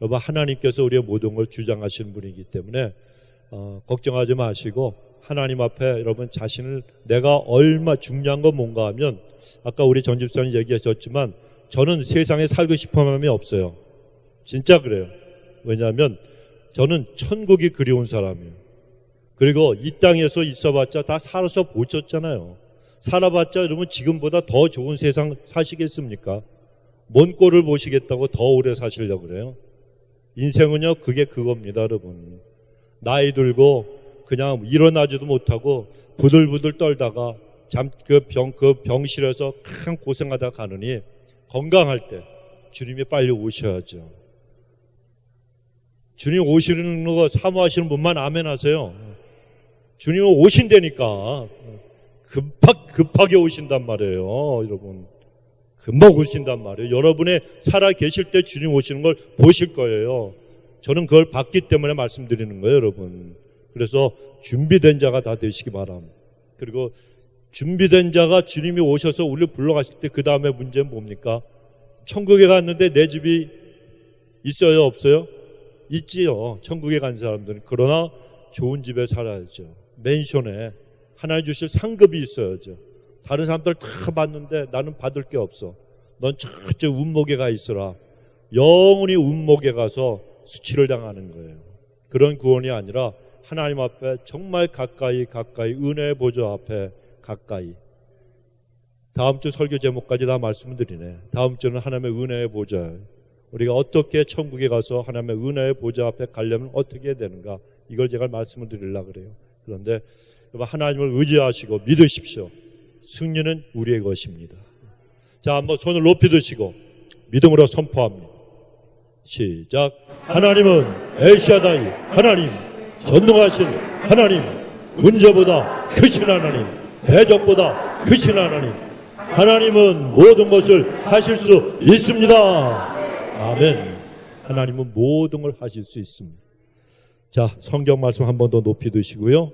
여러분, 하나님께서 우리의 모든 걸 주장하시는 분이기 때문에 걱정하지 마시고 하나님 앞에 여러분 자신을 내가 얼마 중요한 건 뭔가 하면 아까 우리 전 집사님 얘기하셨지만 저는 세상에 살고 싶은 마음이 없어요. 진짜 그래요. 왜냐하면 저는 천국이 그리운 사람이에요. 그리고 이 땅에서 있어봤자 다 살아서 보셨잖아요. 살아봤자 여러분 지금보다 더 좋은 세상 사시겠습니까? 먼 꼴을 보시겠다고 더 오래 사시려고 그래요. 인생은요 그게 그겁니다 여러분. 나이 들고 그냥 일어나지도 못하고 부들부들 떨다가 병실에서 큰 고생하다 가느니 건강할 때 주님이 빨리 오셔야죠. 주님 오시는 거 사모하시는 분만 아멘 하세요. 주님 오신다니까. 급하게 오신단 말이에요 여러분. 금방 오신단 말이에요. 여러분의 살아 계실 때 주님 오시는 걸 보실 거예요. 저는 그걸 봤기 때문에 말씀드리는 거예요 여러분. 그래서 준비된 자가 다 되시기 바랍니다. 그리고 준비된 자가 주님이 오셔서 우리를 불러가실 때 그 다음에 문제는 뭡니까? 천국에 갔는데 내 집이 있어요 없어요? 있지요. 천국에 간 사람들은. 그러나 좋은 집에 살아야죠. 맨션에 하나님 주실 상급이 있어야죠. 다른 사람들 다 받는데 나는 받을 게 없어. 넌 첫째 운목에 가 있어라. 영원히 운목에 가서 수치를 당하는 거예요. 그런 구원이 아니라 하나님 앞에 정말 가까이 은혜의 보좌 앞에 가까이. 다음 주 설교 제목까지 다 말씀을 드리네. 다음 주는 하나님의 은혜의 보좌. 우리가 어떻게 천국에 가서 하나님의 은혜의 보좌 앞에 가려면 어떻게 해야 되는가, 이걸 제가 말씀을 드리려고 그래요. 그런데 하나님을 의지하시고 믿으십시오. 승리는 우리의 것입니다. 자, 한번 손을 높이 드시고 믿음으로 선포합니다. 시작. 하나님은 엘샤다이 하나님, 전능하신 하나님, 문제보다 크신 하나님, 대적보다 크신 하나님, 하나님은 모든 것을 하실 수 있습니다. 아멘. 하나님은 모든 걸 하실 수 있습니다. 자, 성경 말씀 한 번 더 높이 드시고요.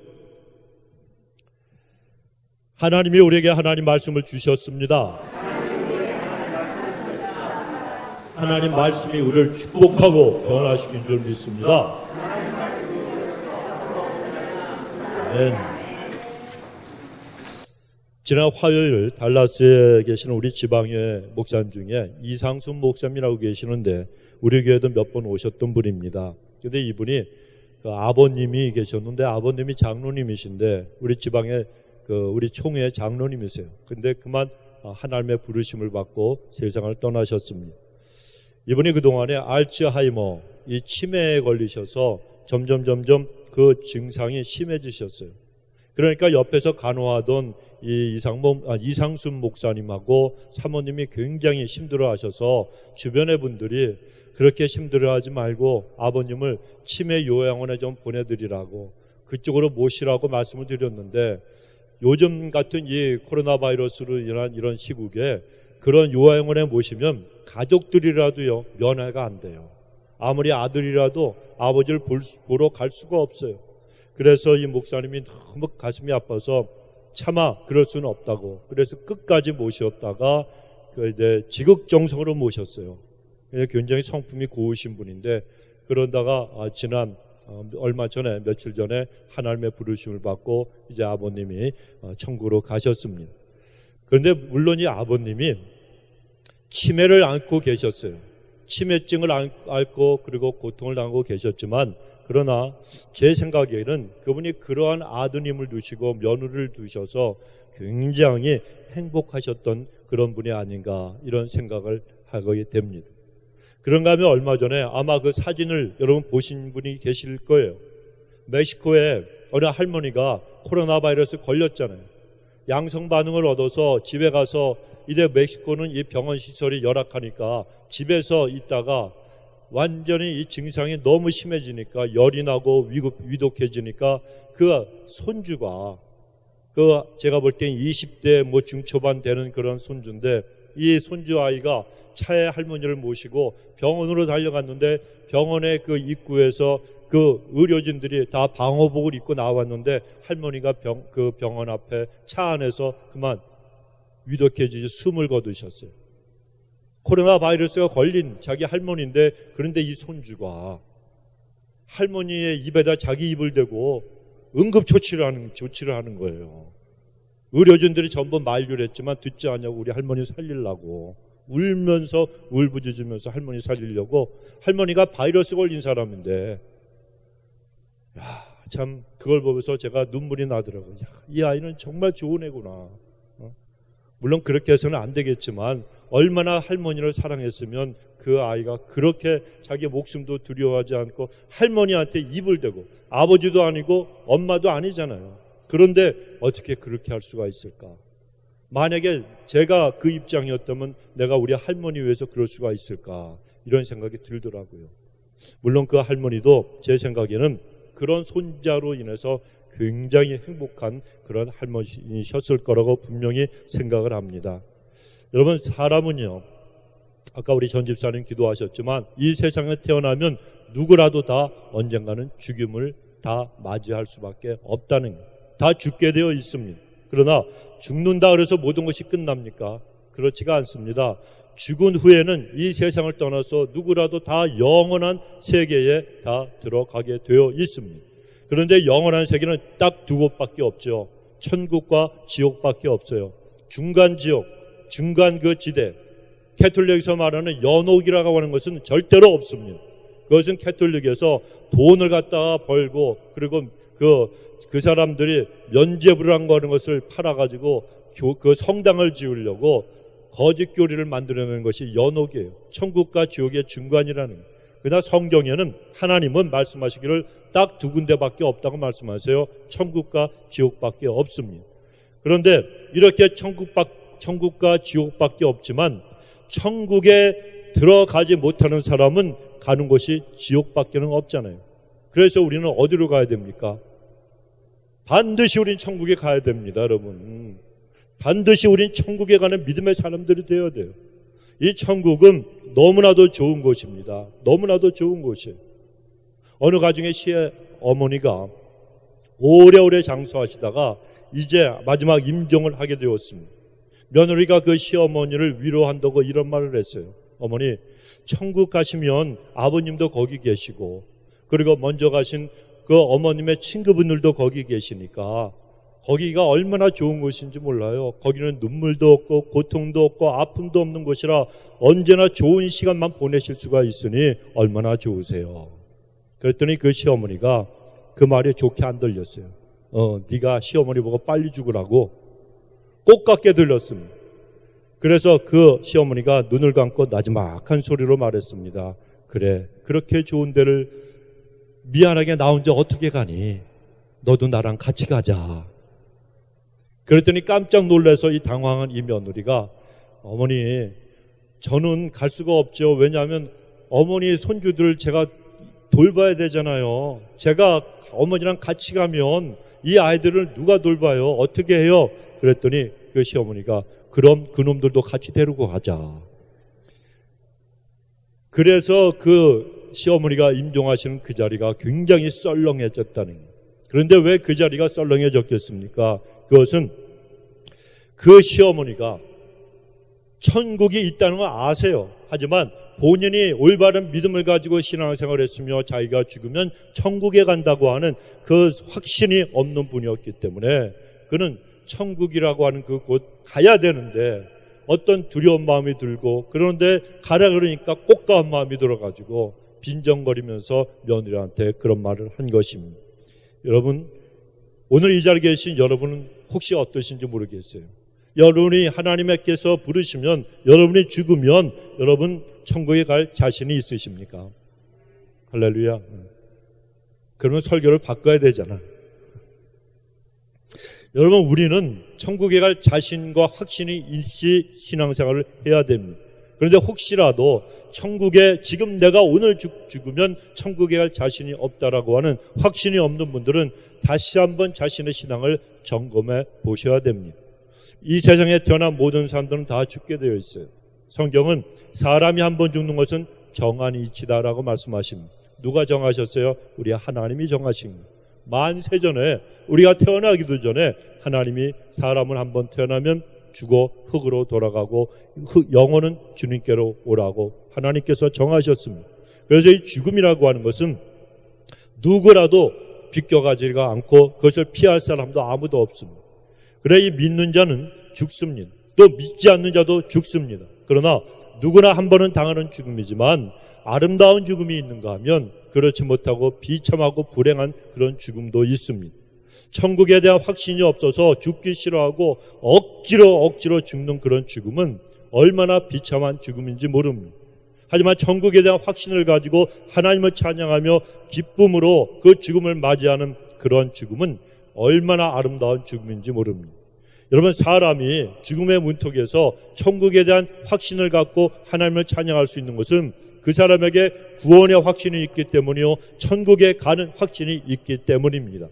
하나님이 우리에게 하나님 말씀을 주셨습니다. 하나님 말씀이 우리를 축복하고 변화시킨 줄 믿습니다. 아멘. 지난 화요일 달라스에 계시는 우리 지방의 목사님 중에 이상순 목사님이라고 계시는데 우리 교회도 몇 번 오셨던 분입니다. 그런데 이분이 아버님이 계셨는데 아버님이 장로님이신데 우리 지방의 우리 총회 장로님이세요. 근데 그만 하나님의 부르심을 받고 세상을 떠나셨습니다. 이분이 그동안에 알츠하이머, 이 치매에 걸리셔서 점점 그 증상이 심해지셨어요. 그러니까 옆에서 간호하던 이 이상순 목사님하고 사모님이 굉장히 힘들어하셔서 주변의 분들이 그렇게 힘들어하지 말고 아버님을 치매 요양원에 좀 보내드리라고, 그쪽으로 모시라고 말씀을 드렸는데, 요즘 같은 이 코로나 바이러스로 인한 이런 시국에 그런 요양원에 모시면 가족들이라도요 면회가 안 돼요. 아무리 아들이라도 아버지를 보러 갈 수가 없어요. 그래서 이 목사님이 너무 가슴이 아파서 차마 그럴 수는 없다고, 그래서 끝까지 모셨다가 지극정성으로 모셨어요. 굉장히 성품이 고우신 분인데, 그러다가 지난 얼마 전에, 며칠 전에 하나님의 부르심을 받고 이제 아버님이 천국으로 가셨습니다. 그런데 물론 이 아버님이 치매를 앓고 계셨어요. 치매증을 앓고 그리고 고통을 당하고 계셨지만, 그러나 제 생각에는 그분이 그러한 아드님을 두시고 며느리를 두셔서 굉장히 행복하셨던 그런 분이 아닌가, 이런 생각을 하게 됩니다. 그런가 하면 얼마 전에 아마 그 사진을 여러분 보신 분이 계실 거예요. 멕시코에 어느 할머니가 코로나 바이러스 걸렸잖아요. 양성 반응을 얻어서 집에 가서, 이제 멕시코는 이 병원 시설이 열악하니까 집에서 있다가 완전히 이 증상이 너무 심해지니까, 열이 나고 위독해지니까 그 손주가, 제가 볼 땐 20대 중초반 되는 그런 손주인데, 이 손주 아이가 차에 할머니를 모시고 병원으로 달려갔는데, 병원의 그 입구에서 그 의료진들이 다 방호복을 입고 나왔는데 할머니가 그 병원 앞에 차 안에서 그만 위독해지지 숨을 거두셨어요. 코로나 바이러스가 걸린 자기 할머니인데, 그런데 이 손주가 할머니의 입에다 자기 입을 대고 응급조치를 하는 거예요. 의료진들이 전부 만류를 했지만 듣지 않냐고 우리 할머니 살리려고 울면서 울부짖으면서 할머니 살리려고. 할머니가 바이러스 걸린 사람인데, 참 그걸 보면서 제가 눈물이 나더라고요. 이 아이는 정말 좋은 애구나. 물론 그렇게 해서는 안 되겠지만 얼마나 할머니를 사랑했으면 그 아이가 그렇게 자기 목숨도 두려워하지 않고 할머니한테 입을 대고, 아버지도 아니고 엄마도 아니잖아요. 그런데 어떻게 그렇게 할 수가 있을까? 만약에 제가 그 입장이었다면 내가 우리 할머니 위해서 그럴 수가 있을까? 이런 생각이 들더라고요. 물론 그 할머니도 제 생각에는 그런 손자로 인해서 굉장히 행복한 그런 할머니셨을 거라고 분명히 생각을 합니다. 여러분, 사람은요, 아까 우리 전 집사님 기도하셨지만 이 세상에 태어나면 누구라도 다 언젠가는 죽음을 다 맞이할 수밖에 없다는 거예요. 다 죽게 되어 있습니다. 그러나 죽는다 그래서 모든 것이 끝납니까? 그렇지가 않습니다. 죽은 후에는 이 세상을 떠나서 누구라도 다 영원한 세계에 다 들어가게 되어 있습니다. 그런데 영원한 세계는 딱 두 곳밖에 없죠. 천국과 지옥밖에 없어요. 중간 지옥, 중간 그 지대, 캐톨릭에서 말하는 연옥이라고 하는 것은 절대로 없습니다. 그것은 캐톨릭에서 돈을 갖다가 벌고, 그리고 그 사람들이 면죄부라는 것을 팔아가지고 그 성당을 지으려고 거짓 교리를 만들어내는 것이 연옥이에요. 천국과 지옥의 중간이라는 거예요. 그러나 성경에는 하나님은 말씀하시기를 딱 두 군데밖에 없다고 말씀하세요. 천국과 지옥밖에 없습니다. 그런데 이렇게 천국과 지옥밖에 없지만 천국에 들어가지 못하는 사람은 가는 곳이 지옥밖에는 없잖아요. 그래서 우리는 어디로 가야 됩니까? 반드시 우린 천국에 가야 됩니다, 여러분. 반드시 우린 천국에 가는 믿음의 사람들이 되어야 돼요. 이 천국은 너무나도 좋은 곳입니다. 너무나도 좋은 곳이에요. 어느 가정의 시어머니가 오래오래 장수하시다가 이제 마지막 임종을 하게 되었습니다. 며느리가 그 시어머니를 위로한다고 이런 말을 했어요. 어머니, 천국 가시면 아버님도 거기 계시고, 그리고 먼저 가신 그 어머님의 친구분들도 거기 계시니까 거기가 얼마나 좋은 곳인지 몰라요. 거기는 눈물도 없고 고통도 없고 아픔도 없는 곳이라 언제나 좋은 시간만 보내실 수가 있으니 얼마나 좋으세요. 그랬더니 그 시어머니가 그 말이 좋게 안 들렸어요. 네가 시어머니 보고 빨리 죽으라고 꼭 같게 들렸습니다. 그래서 그 시어머니가 눈을 감고 나지막한 소리로 말했습니다. 그래, 그렇게 좋은 데를 미안하게 나 혼자 어떻게 가니? 너도 나랑 같이 가자. 그랬더니 깜짝 놀라서 이 당황한 이 며느리가, 어머니, 저는 갈 수가 없죠. 왜냐하면 어머니 손주들 제가 돌봐야 되잖아요. 제가 어머니랑 같이 가면 이 아이들을 누가 돌봐요? 어떻게 해요? 그랬더니 그 시어머니가, 그럼 그놈들도 같이 데리고 가자. 그래서 그 시어머니가 임종하시는 그 자리가 굉장히 썰렁해졌다는 거예요. 그런데 왜 그 자리가 썰렁해졌겠습니까? 그것은 그 시어머니가 천국이 있다는 걸 아세요. 하지만 본인이 올바른 믿음을 가지고 신앙생활을 했으며 자기가 죽으면 천국에 간다고 하는 그 확신이 없는 분이었기 때문에 그는 천국이라고 하는 그곳 가야 되는데 어떤 두려운 마음이 들고, 그런데 가라 그러니까 꽃가운 마음이 들어가지고 빈정거리면서 며느리한테 그런 말을 한 것입니다. 여러분, 오늘 이 자리에 계신 여러분은 혹시 어떠신지 모르겠어요. 여러분이 하나님께서 부르시면, 여러분이 죽으면 여러분 천국에 갈 자신이 있으십니까? 할렐루야. 그러면 설교를 바꿔야 되잖아. 여러분, 우리는 천국에 갈 자신과 확신이 있이 신앙생활을 해야 됩니다. 그런데 혹시라도 천국에 지금 내가 오늘 죽으면 천국에 갈 자신이 없다라고 하는 확신이 없는 분들은 다시 한번 자신의 신앙을 점검해 보셔야 됩니다. 이 세상에 태어난 모든 사람들은 다 죽게 되어 있어요. 성경은 사람이 한 번 죽는 것은 정한 이치다라고 말씀하십니다. 누가 정하셨어요? 우리 하나님이 정하신 거예요. 만세전에 우리가 태어나기도 전에 하나님이 사람을 한 번 태어나면 죽어 흙으로 돌아가고 영혼은 주님께로 오라고 하나님께서 정하셨습니다. 그래서 이 죽음이라고 하는 것은 누구라도 비껴가지가 않고 그것을 피할 사람도 아무도 없습니다. 그래 이 믿는 자는 죽습니다. 또 믿지 않는 자도 죽습니다. 그러나 누구나 한 번은 당하는 죽음이지만 아름다운 죽음이 있는가 하면 그렇지 못하고 비참하고 불행한 그런 죽음도 있습니다. 천국에 대한 확신이 없어서 죽기 싫어하고 억지로 죽는 그런 죽음은 얼마나 비참한 죽음인지 모릅니다. 하지만 천국에 대한 확신을 가지고 하나님을 찬양하며 기쁨으로 그 죽음을 맞이하는 그런 죽음은 얼마나 아름다운 죽음인지 모릅니다. 여러분, 사람이 죽음의 문턱에서 천국에 대한 확신을 갖고 하나님을 찬양할 수 있는 것은 그 사람에게 구원의 확신이 있기 때문이요, 천국에 가는 확신이 있기 때문입니다.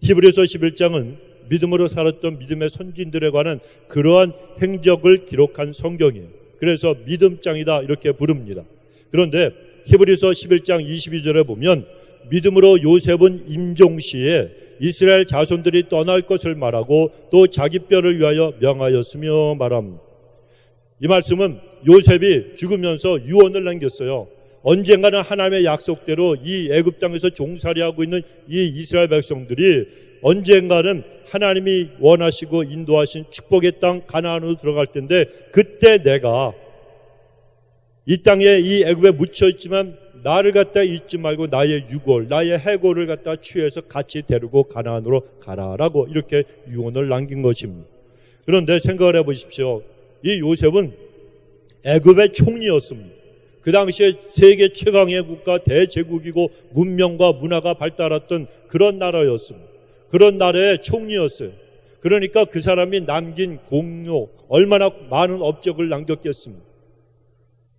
히브리서 11장은 믿음으로 살았던 믿음의 선진들에 관한 그러한 행적을 기록한 성경이에요. 그래서 믿음장이다 이렇게 부릅니다. 그런데 히브리서 11장 22절에 보면 믿음으로 요셉은 임종시에 이스라엘 자손들이 떠날 것을 말하고 또 자기 뼈를 위하여 명하였으며 말합니다. 이 말씀은 요셉이 죽으면서 유언을 남겼어요. 언젠가는 하나님의 약속대로 이 애굽 땅에서 종살이하고 있는 이 이스라엘 백성들이 언젠가는 하나님이 원하시고 인도하신 축복의 땅 가나안으로 들어갈 텐데, 그때 내가 이 땅에 이 애굽에 묻혀 있지만 나를 갖다 잊지 말고 나의 유골, 나의 해골을 갖다 취해서 같이 데리고 가나안으로 가라라고 이렇게 유언을 남긴 것입니다. 그런데 생각을 해보십시오. 이 요셉은 애굽의 총리였습니다. 그 당시에 세계 최강의 국가 대제국이고 문명과 문화가 발달했던 그런 나라였습니다. 그런 나라의 총리였어요. 그러니까 그 사람이 남긴 공로, 얼마나 많은 업적을 남겼겠습니다.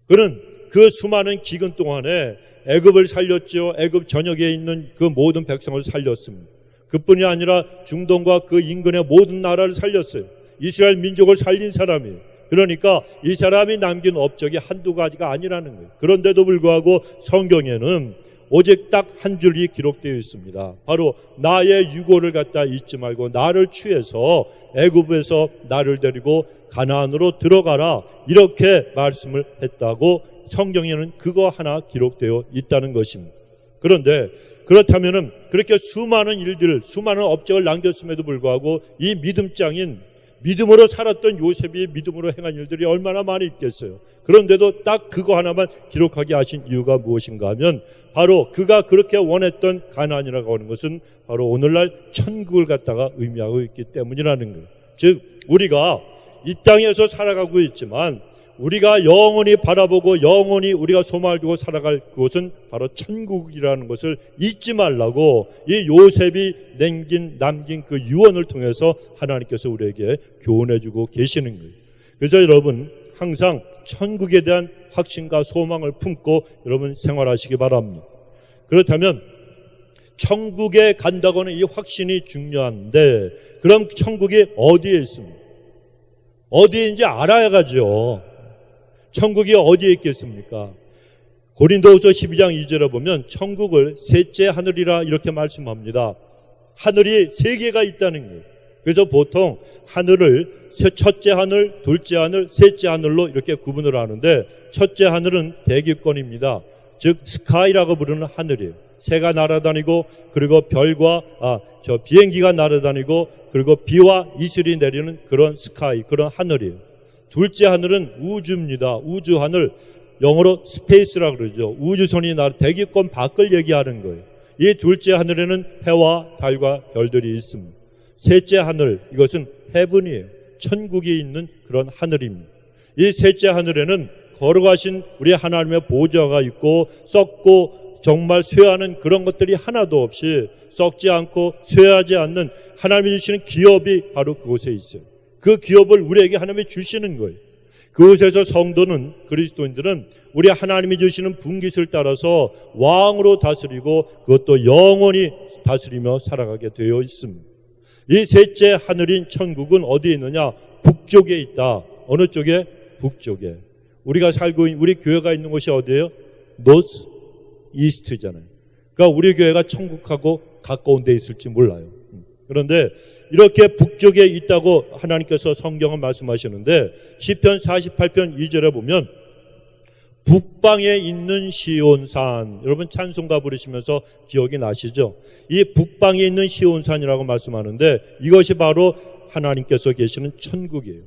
그는 그 수많은 기근 동안에 애굽을 살렸죠. 애굽 전역에 있는 그 모든 백성을 살렸습니다. 그뿐이 아니라 중동과 그 인근의 모든 나라를 살렸어요. 이스라엘 민족을 살린 사람이에요. 그러니까 이 사람이 남긴 업적이 한두 가지가 아니라는 거예요. 그런데도 불구하고 성경에는 오직 딱 한 줄이 기록되어 있습니다. 바로 나의 유고를 갖다 잊지 말고 나를 취해서 애굽에서 나를 데리고 가나안으로 들어가라, 이렇게 말씀을 했다고 성경에는 그거 하나 기록되어 있다는 것입니다. 그런데 그렇다면은 그렇게 수많은 일들을, 수많은 업적을 남겼음에도 불구하고 이 믿음장인, 믿음으로 살았던 요셉이 믿음으로 행한 일들이 얼마나 많이 있겠어요. 그런데도 딱 그거 하나만 기록하게 하신 이유가 무엇인가 하면 바로 그가 그렇게 원했던 가나안이라고 하는 것은 바로 오늘날 천국을 갖다가 의미하고 있기 때문이라는 거예요. 즉 우리가 이 땅에서 살아가고 있지만 우리가 영원히 바라보고 영원히 우리가 소망을 두고 살아갈 곳은 바로 천국이라는 것을 잊지 말라고 이 요셉이 남긴 그 유언을 통해서 하나님께서 우리에게 교훈해주고 계시는 거예요. 그래서 여러분 항상 천국에 대한 확신과 소망을 품고 여러분 생활하시기 바랍니다. 그렇다면 천국에 간다고 하는 이 확신이 중요한데, 그럼 천국이 어디에 있습니까? 어디인지 알아야 가죠. 천국이 어디에 있겠습니까? 고린도후서 12장 2절에 보면 천국을 셋째 하늘이라 이렇게 말씀합니다. 하늘이 세 개가 있다는 거예요. 그래서 보통 하늘을 첫째 하늘, 둘째 하늘, 셋째 하늘로 이렇게 구분을 하는데, 첫째 하늘은 대기권입니다. 즉 스카이라고 부르는 하늘이에요. 새가 날아다니고 그리고 별과 비행기가 날아다니고 그리고 비와 이슬이 내리는 그런 스카이, 그런 하늘이에요. 둘째 하늘은 우주입니다. 우주 하늘, 영어로 스페이스라고 그러죠. 우주선이 대기권 밖을 얘기하는 거예요. 이 둘째 하늘에는 해와 달과 별들이 있습니다. 셋째 하늘, 이것은 헤븐이에요. 천국이 있는 그런 하늘입니다. 이 셋째 하늘에는 걸어가신 우리 하나님의 보좌가 있고 썩고 정말 쇠하는 그런 것들이 하나도 없이, 썩지 않고 쇠하지 않는 하나님이 주시는 기업이 바로 그곳에 있어요. 그 기업을 우리에게 하나님이 주시는 거예요. 그곳에서 성도는, 그리스도인들은 우리 하나님이 주시는 분깃을 따라서 왕으로 다스리고 그것도 영원히 다스리며 살아가게 되어 있습니다. 이 셋째 하늘인 천국은 어디에 있느냐? 북쪽에 있다. 어느 쪽에? 북쪽에. 우리가 살고 있는, 우리 교회가 있는 곳이 어디예요? 노스 이스트잖아요. 그러니까 우리 교회가 천국하고 가까운 데 있을지 몰라요. 그런데 이렇게 북쪽에 있다고 하나님께서 성경은 말씀하시는데 시편 48편 2절에 보면 북방에 있는 시온산, 여러분 찬송가 부르시면서 기억이 나시죠? 이 북방에 있는 시온산이라고 말씀하는데 이것이 바로 하나님께서 계시는 천국이에요.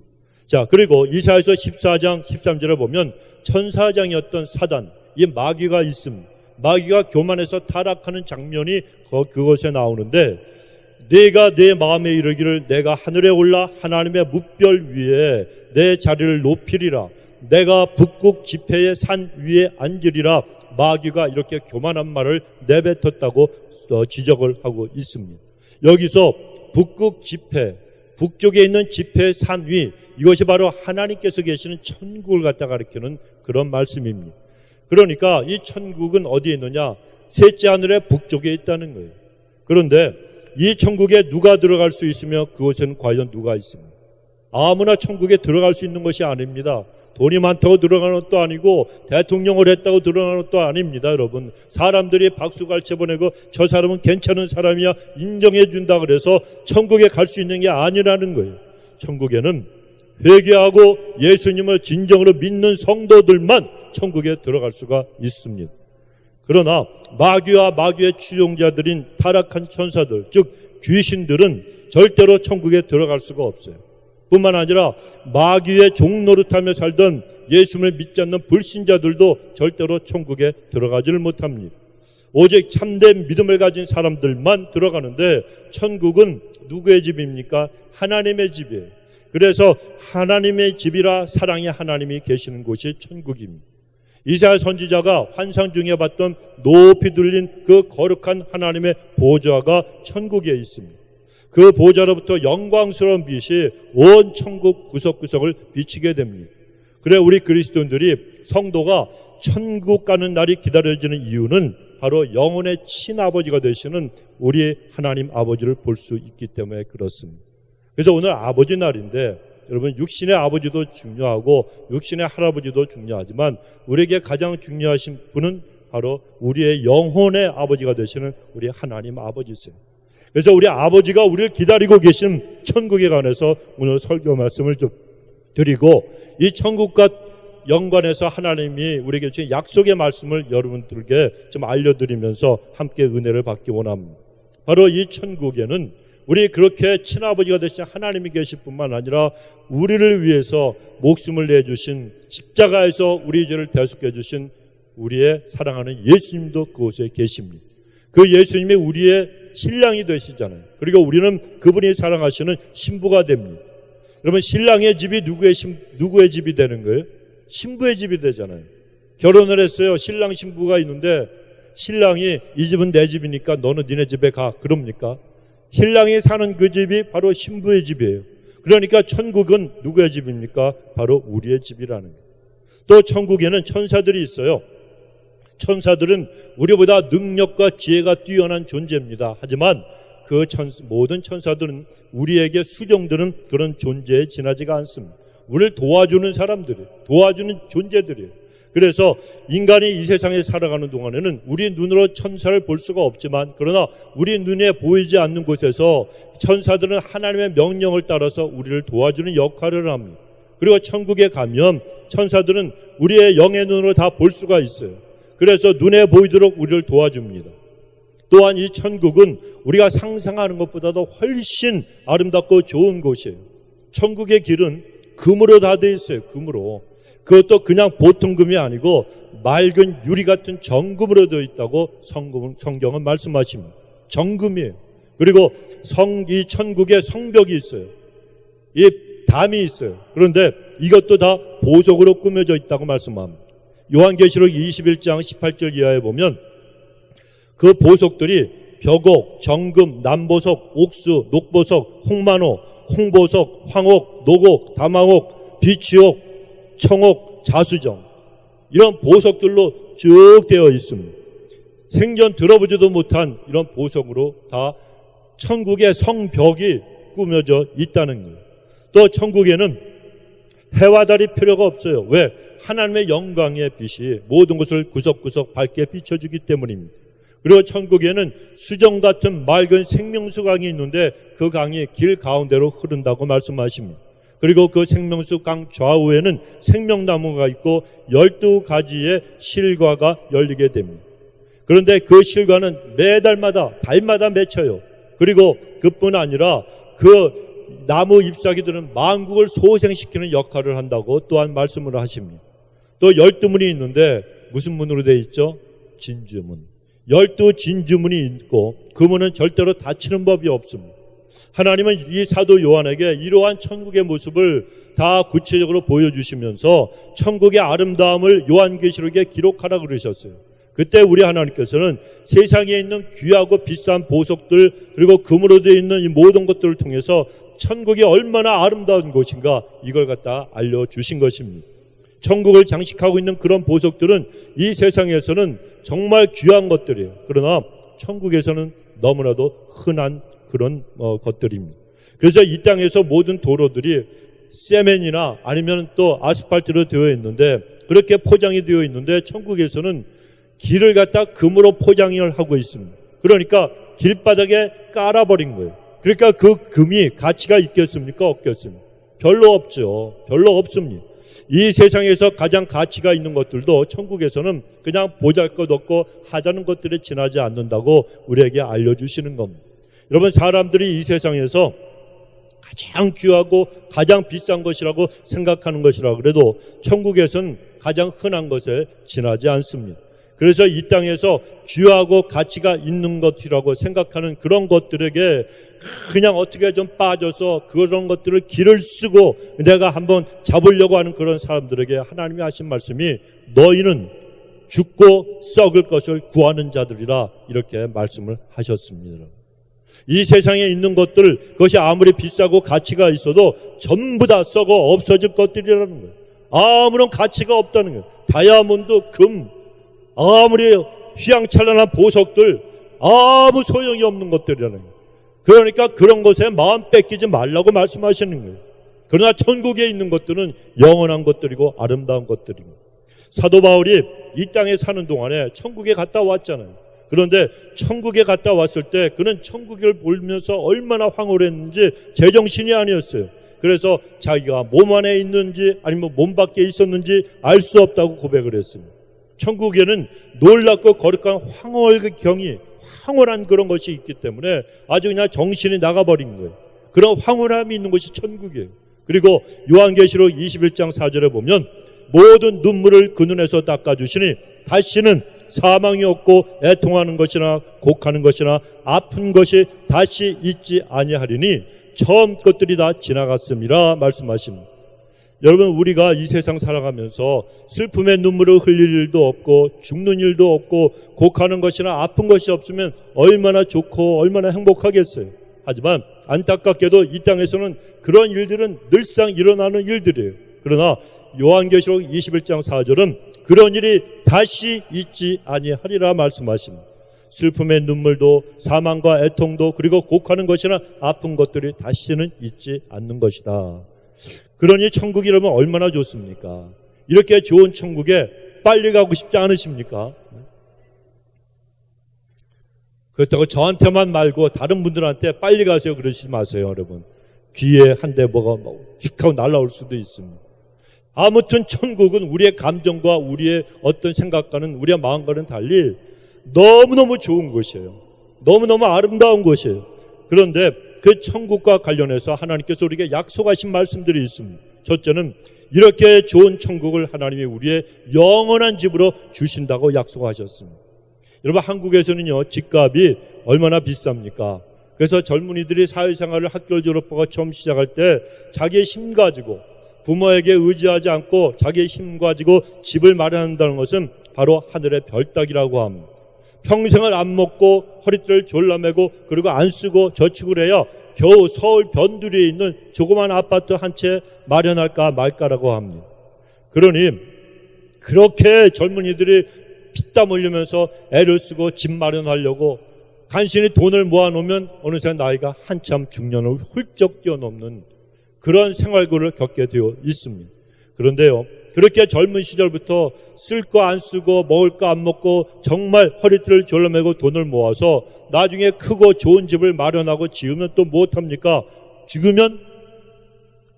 자, 그리고 이사야서 14장 13절에 보면 천사장이었던 사단, 이 마귀가 있습니다. 마귀가 교만해서 타락하는 장면이 그것에 나오는데 내가 내 마음에 이르기를 내가 하늘에 올라 하나님의 뭇별 위에 내 자리를 높이리라. 내가 북극 지폐의 산 위에 앉으리라. 마귀가 이렇게 교만한 말을 내뱉었다고 지적을 하고 있습니다. 여기서 북극 지폐, 북쪽에 있는 지폐의 산 위, 이것이 바로 하나님께서 계시는 천국을 갖다 가리키는 그런 말씀입니다. 그러니까 이 천국은 어디에 있느냐? 셋째 하늘의 북쪽에 있다는 거예요. 그런데 이 천국에 누가 들어갈 수 있으며 그곳에는 과연 누가 있습니까? 아무나 천국에 들어갈 수 있는 것이 아닙니다. 돈이 많다고 들어가는 것도 아니고 대통령을 했다고 들어가는 것도 아닙니다. 여러분, 사람들이 박수갈채 보내고 저 사람은 괜찮은 사람이야 인정해 준다 그래서 천국에 갈 수 있는 게 아니라는 거예요. 천국에는 회개하고 예수님을 진정으로 믿는 성도들만 천국에 들어갈 수가 있습니다. 그러나 마귀와 마귀의 추종자들인 타락한 천사들, 즉 귀신들은 절대로 천국에 들어갈 수가 없어요. 뿐만 아니라 마귀의 종노릇하며 살던 예수를 믿지 않는 불신자들도 절대로 천국에 들어가지를 못합니다. 오직 참된 믿음을 가진 사람들만 들어가는데 천국은 누구의 집입니까? 하나님의 집이에요. 그래서 하나님의 집이라 사랑의 하나님이 계시는 곳이 천국입니다. 이사야 선지자가 환상 중에 봤던 높이 들린 그 거룩한 하나님의 보좌가 천국에 있습니다. 그 보좌로부터 영광스러운 빛이 온 천국 구석구석을 비치게 됩니다. 그래 우리 그리스도인들이 성도가 천국 가는 날이 기다려지는 이유는 바로 영혼의 친아버지가 되시는 우리 하나님 아버지를 볼 수 있기 때문에 그렇습니다. 그래서 오늘 아버지 날인데 여러분 육신의 아버지도 중요하고 육신의 할아버지도 중요하지만 우리에게 가장 중요하신 분은 바로 우리의 영혼의 아버지가 되시는 우리 하나님 아버지세요. 그래서 우리 아버지가 우리를 기다리고 계신 천국에 관해서 오늘 설교 말씀을 좀 드리고 이 천국과 연관해서 하나님이 우리에게 주신 약속의 말씀을 여러분들에게 좀 알려드리면서 함께 은혜를 받기 원합니다. 바로 이 천국에는 우리 그렇게 친아버지가 되신 하나님이 계실 뿐만 아니라 우리를 위해서 목숨을 내주신 십자가에서 우리 죄를 대속해 주신 우리의 사랑하는 예수님도 그곳에 계십니다. 그 예수님이 우리의 신랑이 되시잖아요. 그리고 우리는 그분이 사랑하시는 신부가 됩니다. 여러분 신랑의 집이 누구의 집이 되는 거예요? 신부의 집이 되잖아요. 결혼을 했어요. 신랑 신부가 있는데 신랑이 이 집은 내 집이니까 너는 니네 집에 가. 그럽니까? 신랑이 사는 그 집이 바로 신부의 집이에요. 그러니까 천국은 누구의 집입니까? 바로 우리의 집이라는 거예요. 또 천국에는 천사들이 있어요. 천사들은 우리보다 능력과 지혜가 뛰어난 존재입니다. 하지만 그 모든 천사들은 우리에게 수종드는 그런 존재에 지나지가 않습니다. 우리를 도와주는 사람들이에요. 도와주는 존재들이에요. 그래서 인간이 이 세상에 살아가는 동안에는 우리 눈으로 천사를 볼 수가 없지만 그러나 우리 눈에 보이지 않는 곳에서 천사들은 하나님의 명령을 따라서 우리를 도와주는 역할을 합니다. 그리고 천국에 가면 천사들은 우리의 영의 눈으로 다 볼 수가 있어요. 그래서 눈에 보이도록 우리를 도와줍니다. 또한 이 천국은 우리가 상상하는 것보다도 훨씬 아름답고 좋은 곳이에요. 천국의 길은 금으로 다 돼 있어요. 금으로. 그것도 그냥 보통 금이 아니고 맑은 유리 같은 정금으로 되어 있다고 성경은 말씀하십니다. 정금이에요. 그리고 이 천국에 성벽이 있어요. 이 담이 있어요. 그런데 이것도 다 보석으로 꾸며져 있다고 말씀합니다. 요한계시록 21장 18절 이하에 보면 그 보석들이 벽옥, 정금, 남보석, 옥수, 녹보석, 홍만호, 홍보석, 황옥, 녹옥, 담황옥, 비치옥, 청옥, 자수정 이런 보석들로 쭉 되어 있습니다. 생전 들어보지도 못한 이런 보석으로 다 천국의 성벽이 꾸며져 있다는 거예요. 또 천국에는 해와 달이 필요가 없어요. 왜? 하나님의 영광의 빛이 모든 것을 구석구석 밝게 비춰주기 때문입니다. 그리고 천국에는 수정 같은 맑은 생명수 강이 있는데 그 강이 길 가운데로 흐른다고 말씀하십니다. 그리고 그 생명수 강 좌우에는 생명나무가 있고 12가지의 실과가 열리게 됩니다. 그런데 그 실과는 매달마다 달마다 맺혀요. 그리고 그뿐 아니라 그 나무 잎사귀들은 만국을 소생시키는 역할을 한다고 또한 말씀을 하십니다. 또 12문이 있는데 무슨 문으로 되어 있죠? 진주문. 12진주문이 있고 그 문은 절대로 닫히는 법이 없습니다. 하나님은 이 사도 요한에게 이러한 천국의 모습을 다 구체적으로 보여주시면서 천국의 아름다움을 요한계시록에 기록하라 그러셨어요. 그때 우리 하나님께서는 세상에 있는 귀하고 비싼 보석들 그리고 금으로 되어 있는 이 모든 것들을 통해서 천국이 얼마나 아름다운 곳인가 이걸 갖다 알려주신 것입니다. 천국을 장식하고 있는 그런 보석들은 이 세상에서는 정말 귀한 것들이에요. 그러나 천국에서는 너무나도 흔한 그런 것들입니다. 그래서 이 땅에서 모든 도로들이 세멘이나 아니면 또 아스팔트로 되어 있는데 그렇게 포장이 되어 있는데 천국에서는 길을 갖다 금으로 포장을 하고 있습니다. 그러니까 길바닥에 깔아버린 거예요. 그러니까 그 금이 가치가 있겠습니까? 없겠습니까? 별로 없죠. 별로 없습니다. 이 세상에서 가장 가치가 있는 것들도 천국에서는 그냥 보잘것없고 하자는 것들에 지나지 않는다고 우리에게 알려주시는 겁니다. 여러분, 사람들이 이 세상에서 가장 귀하고 가장 비싼 것이라고 생각하는 것이라 그래도 천국에서는 가장 흔한 것에 지나지 않습니다. 그래서 이 땅에서 귀하고 가치가 있는 것이라고 생각하는 그런 것들에게 그냥 어떻게 좀 빠져서 그런 것들을 길을 쓰고 내가 한번 잡으려고 하는 그런 사람들에게 하나님이 하신 말씀이 너희는 죽고 썩을 것을 구하는 자들이라 이렇게 말씀을 하셨습니다. 이 세상에 있는 것들 그것이 아무리 비싸고 가치가 있어도 전부 다 썩어 없어질 것들이라는 거예요. 아무런 가치가 없다는 거예요. 다이아몬드, 금, 아무리 휘황찬란한 보석들 아무 소용이 없는 것들이라는 거예요. 그러니까 그런 것에 마음 뺏기지 말라고 말씀하시는 거예요. 그러나 천국에 있는 것들은 영원한 것들이고 아름다운 것들입니다. 사도 바울이 이 땅에 사는 동안에 천국에 갔다 왔잖아요. 그런데 천국에 갔다 왔을 때 그는 천국을 보면서 얼마나 황홀했는지 제정신이 아니었어요. 그래서 자기가 몸 안에 있는지 아니면 몸 밖에 있었는지 알 수 없다고 고백을 했습니다. 천국에는 놀랍고 거룩한 황홀경이 황홀한 그런 것이 있기 때문에 아주 그냥 정신이 나가버린 거예요. 그런 황홀함이 있는 것이 천국이에요. 그리고 요한계시록 21장 4절에 보면 모든 눈물을 그 눈에서 닦아주시니 다시는 사망이 없고 애통하는 것이나 곡하는 것이나 아픈 것이 다시 있지 아니하리니 처음 것들이 다 지나갔음이라 말씀하십니다. 여러분, 우리가 이 세상 살아가면서 슬픔의 눈물을 흘릴 일도 없고 죽는 일도 없고 곡하는 것이나 아픈 것이 없으면 얼마나 좋고 얼마나 행복하겠어요. 하지만 안타깝게도 이 땅에서는 그런 일들은 늘상 일어나는 일들이에요. 그러나 요한계시록 21장 4절은 그런 일이 다시 있지 아니하리라 말씀하십니다. 슬픔의 눈물도 사망과 애통도 그리고 곡하는 것이나 아픈 것들이 다시는 있지 않는 것이다. 그러니 천국이라면 얼마나 좋습니까? 이렇게 좋은 천국에 빨리 가고 싶지 않으십니까? 그렇다고 저한테만 말고 다른 분들한테 빨리 가세요 그러시지 마세요, 여러분. 귀에 한 대 뭐가 휙 하고 날아올 수도 있습니다. 아무튼 천국은 우리의 감정과 우리의 어떤 생각과는 우리의 마음과는 달리 너무너무 좋은 곳이에요. 너무너무 아름다운 곳이에요. 그런데 그 천국과 관련해서 하나님께서 우리에게 약속하신 말씀들이 있습니다. 첫째는 이렇게 좋은 천국을 하나님이 우리의 영원한 집으로 주신다고 약속하셨습니다. 여러분, 한국에서는요 집값이 얼마나 비쌉니까? 그래서 젊은이들이 사회생활을 학교를 졸업하고 처음 시작할 때 자기의 힘 가지고 부모에게 의지하지 않고 자기의 힘 가지고 집을 마련한다는 것은 바로 하늘의 별 따기라고 합니다. 평생을 안 먹고 허리띠를 졸라매고 그리고 안 쓰고 저축을 해야 겨우 서울 변두리에 있는 조그만 아파트 한 채 마련할까 말까라고 합니다. 그러니 그렇게 젊은이들이 피땀 흘리면서 애를 쓰고 집 마련하려고 간신히 돈을 모아놓으면 어느새 나이가 한참 중년을 훌쩍 뛰어넘는 그런 생활고를 겪게 되어 있습니다. 그런데요, 그렇게 젊은 시절부터 쓸 거 안 쓰고 먹을 거 안 먹고 정말 허리띠를 졸라매고 돈을 모아서 나중에 크고 좋은 집을 마련하고 지으면 또 무엇합니까? 죽으면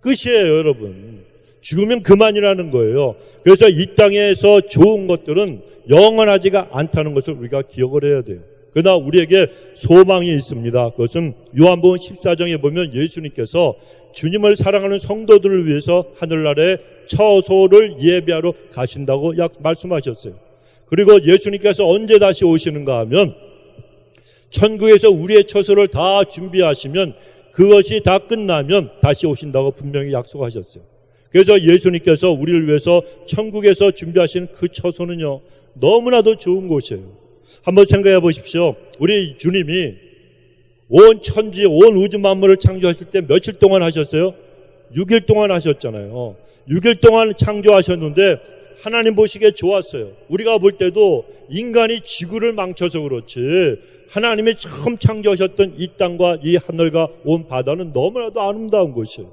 끝이에요, 여러분. 죽으면 그만이라는 거예요. 그래서 이 땅에서 좋은 것들은 영원하지가 않다는 것을 우리가 기억을 해야 돼요. 그러나 우리에게 소망이 있습니다. 그것은 요한복음 14장에 보면 예수님께서 주님을 사랑하는 성도들을 위해서 하늘나라에 처소를 예비하러 가신다고 말씀하셨어요. 그리고 예수님께서 언제 다시 오시는가 하면 천국에서 우리의 처소를 다 준비하시면 그것이 다 끝나면 다시 오신다고 분명히 약속하셨어요. 그래서 예수님께서 우리를 위해서 천국에서 준비하신 그 처소는요, 너무나도 좋은 곳이에요. 한번 생각해 보십시오. 우리 주님이 온 천지, 온 우주 만물을 창조하실 때 며칠 동안 하셨어요? 6일 동안 하셨잖아요. 6일 동안 창조하셨는데 하나님 보시기에 좋았어요. 우리가 볼 때도 인간이 지구를 망쳐서 그렇지 하나님이 처음 창조하셨던 이 땅과 이 하늘과 온 바다는 너무나도 아름다운 곳이에요.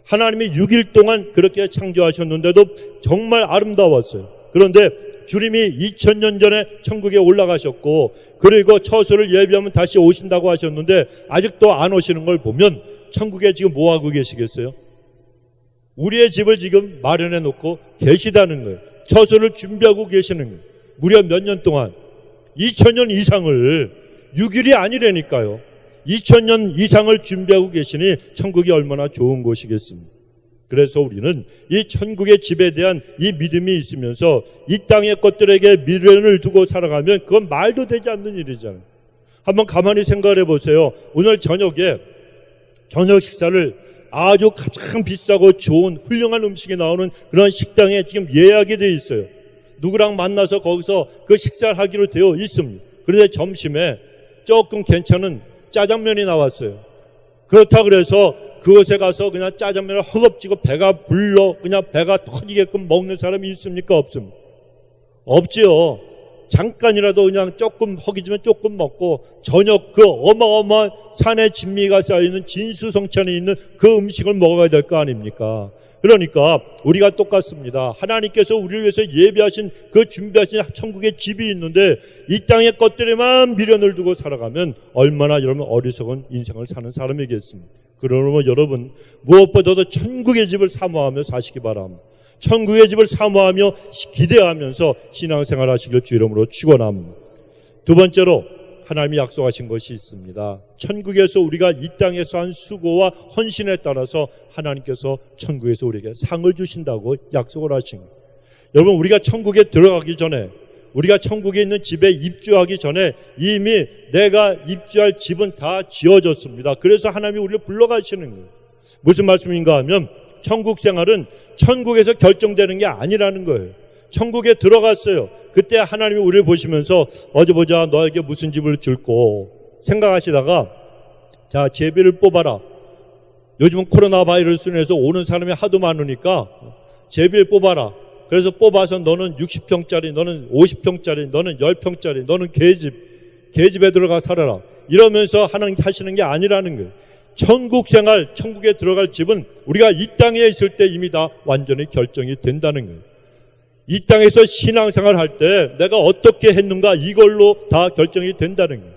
하나님이 6일 동안 그렇게 창조하셨는데도 정말 아름다웠어요. 그런데 주님이 2000년 전에 천국에 올라가셨고 그리고 처소를 예비하면 다시 오신다고 하셨는데 아직도 안 오시는 걸 보면 천국에 지금 뭐하고 계시겠어요? 우리의 집을 지금 마련해 놓고 계시다는 거예요. 처소를 준비하고 계시는 거예요. 무려 몇 년 동안 2000년 이상을 6일이 아니라니까요. 2000년 이상을 준비하고 계시니 천국이 얼마나 좋은 곳이겠습니까? 그래서 우리는 이 천국의 집에 대한 이 믿음이 있으면서 이 땅의 것들에게 미련을 두고 살아가면 그건 말도 되지 않는 일이잖아요. 한번 가만히 생각해 보세요. 오늘 저녁에 저녁 식사를 아주 가장 비싸고 좋은 훌륭한 음식이 나오는 그런 식당에 지금 예약이 돼 있어요. 누구랑 만나서 거기서 그 식사를 하기로 되어 있습니다. 그런데 점심에 조금 괜찮은 짜장면이 나왔어요. 그렇다 그래서 그곳에 가서 그냥 짜장면을 허겁지겁 배가 불러 그냥 배가 터지게끔 먹는 사람이 있습니까? 없습니까? 없지요. 잠깐이라도 그냥 조금 허기지면 조금 먹고 저녁 그 어마어마한 산의 진미가 쌓여있는 진수성찬에 있는 그 음식을 먹어야 될 거 아닙니까? 그러니까 우리가 똑같습니다. 하나님께서 우리를 위해서 예비하신 그 준비하신 천국의 집이 있는데 이 땅의 것들에만 미련을 두고 살아가면 얼마나 여러분 어리석은 인생을 사는 사람이겠습니까? 그러면 여러분 무엇보다도 천국의 집을 사모하며 사시기 바랍니다. 천국의 집을 사모하며 기대하면서 신앙생활 하시길 주 이름으로 축원합니다. 두 번째로 하나님이 약속하신 것이 있습니다. 천국에서 우리가 이 땅에서 한 수고와 헌신에 따라서 하나님께서 천국에서 우리에게 상을 주신다고 약속을 하신 거예요. 여러분 우리가 천국에 들어가기 전에 우리가 천국에 있는 집에 입주하기 전에 이미 내가 입주할 집은 다 지어졌습니다. 그래서 하나님이 우리를 불러가시는 거예요. 무슨 말씀인가 하면 천국 생활은 천국에서 결정되는 게 아니라는 거예요. 천국에 들어갔어요. 그때 하나님이 우리를 보시면서 어디 보자 너에게 무슨 집을 줄고 생각하시다가 자 제비를 뽑아라. 요즘은 코로나 바이러스로 인해서 오는 사람이 하도 많으니까 제비를 뽑아라. 그래서 뽑아서 너는 60평짜리, 너는 50평짜리, 너는 10평짜리, 너는 계집에 들어가 살아라. 이러면서 하시는 게 아니라는 거예요. 천국 생활, 천국에 들어갈 집은 우리가 이 땅에 있을 때 이미 다 완전히 결정이 된다는 거예요. 이 땅에서 신앙생활 할 때 내가 어떻게 했는가 이걸로 다 결정이 된다는 거예요.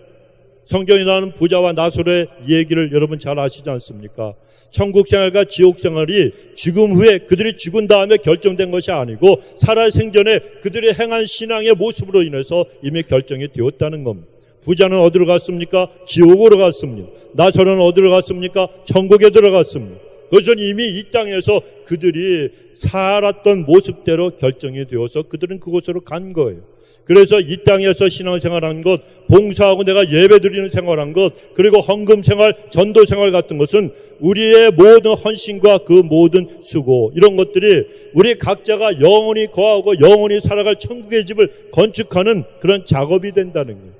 성경에 나오는 부자와 나솔의 얘기를 여러분 잘 아시지 않습니까? 천국 생활과 지옥 생활이 죽음 후에 그들이 죽은 다음에 결정된 것이 아니고 살아 생전에 그들이 행한 신앙의 모습으로 인해서 이미 결정이 되었다는 겁니다. 부자는 어디로 갔습니까? 지옥으로 갔습니다. 나솔은 어디로 갔습니까? 천국에 들어갔습니다. 그것은 이미 이 땅에서 그들이 살았던 모습대로 결정이 되어서 그들은 그곳으로 간 거예요. 그래서 이 땅에서 신앙생활한 것, 봉사하고 내가 예배드리는 생활한 것, 그리고 헌금생활, 전도생활 같은 것은 우리의 모든 헌신과 그 모든 수고 이런 것들이 우리 각자가 영원히 거하고 영원히 살아갈 천국의 집을 건축하는 그런 작업이 된다는 거예요.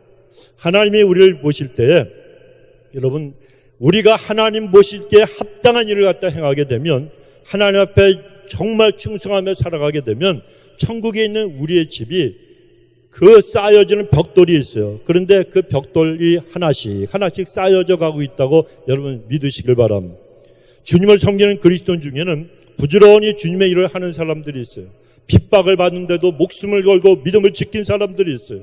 하나님이 우리를 보실 때에 여러분 우리가 하나님 보시기에 합당한 일을 갖다 행하게 되면 하나님 앞에 정말 충성하며 살아가게 되면 천국에 있는 우리의 집이 그 쌓여지는 벽돌이 있어요. 그런데 그 벽돌이 하나씩 쌓여져 가고 있다고 여러분 믿으시길 바랍니다. 주님을 섬기는 그리스도인 중에는 부지런히 주님의 일을 하는 사람들이 있어요. 핍박을 받는데도 목숨을 걸고 믿음을 지킨 사람들이 있어요.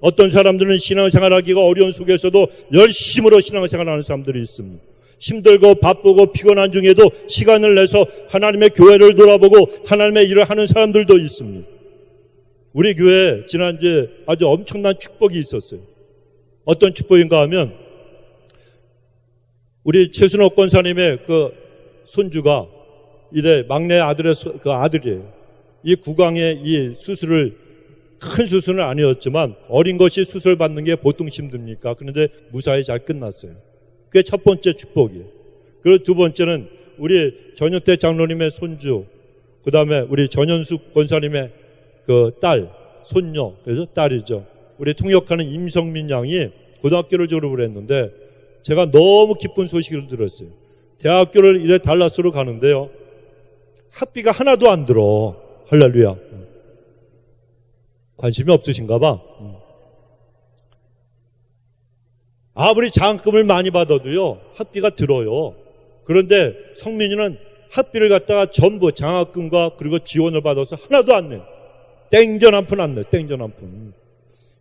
어떤 사람들은 신앙생활하기가 어려운 속에서도 열심으로 신앙생활하는 사람들이 있습니다. 힘들고 바쁘고 피곤한 중에도 시간을 내서 하나님의 교회를 돌아보고 하나님의 일을 하는 사람들도 있습니다. 우리 교회에 지난주에 아주 엄청난 축복이 있었어요. 어떤 축복인가 하면 우리 최순옥 권사님의 그 손주가 이래 막내 아들의 그 아들이에요. 이 구강의 이 수술을 큰 수술은 아니었지만 어린 것이 수술 받는 게 보통 힘듭니까? 그런데 무사히 잘 끝났어요. 그게 첫 번째 축복이에요. 그리고 두 번째는 우리 전현태 장로님의 손주, 그 다음에 우리 전현숙 권사님의 그 딸, 손녀, 그래서 딸이죠. 우리 통역하는 임성민 양이 고등학교를 졸업을 했는데 제가 너무 기쁜 소식을 들었어요. 대학교를 이래 달라스로 가는데요. 학비가 하나도 안 들어. 할렐루야. 관심이 없으신가 봐. 아무리 장학금을 많이 받아도요, 학비가 들어요. 그런데 성민이는 학비를 갖다가 전부 장학금과 그리고 지원을 받아서 하나도 안 내요. 땡전 한 푼 안 내요. 땡전 한 푼.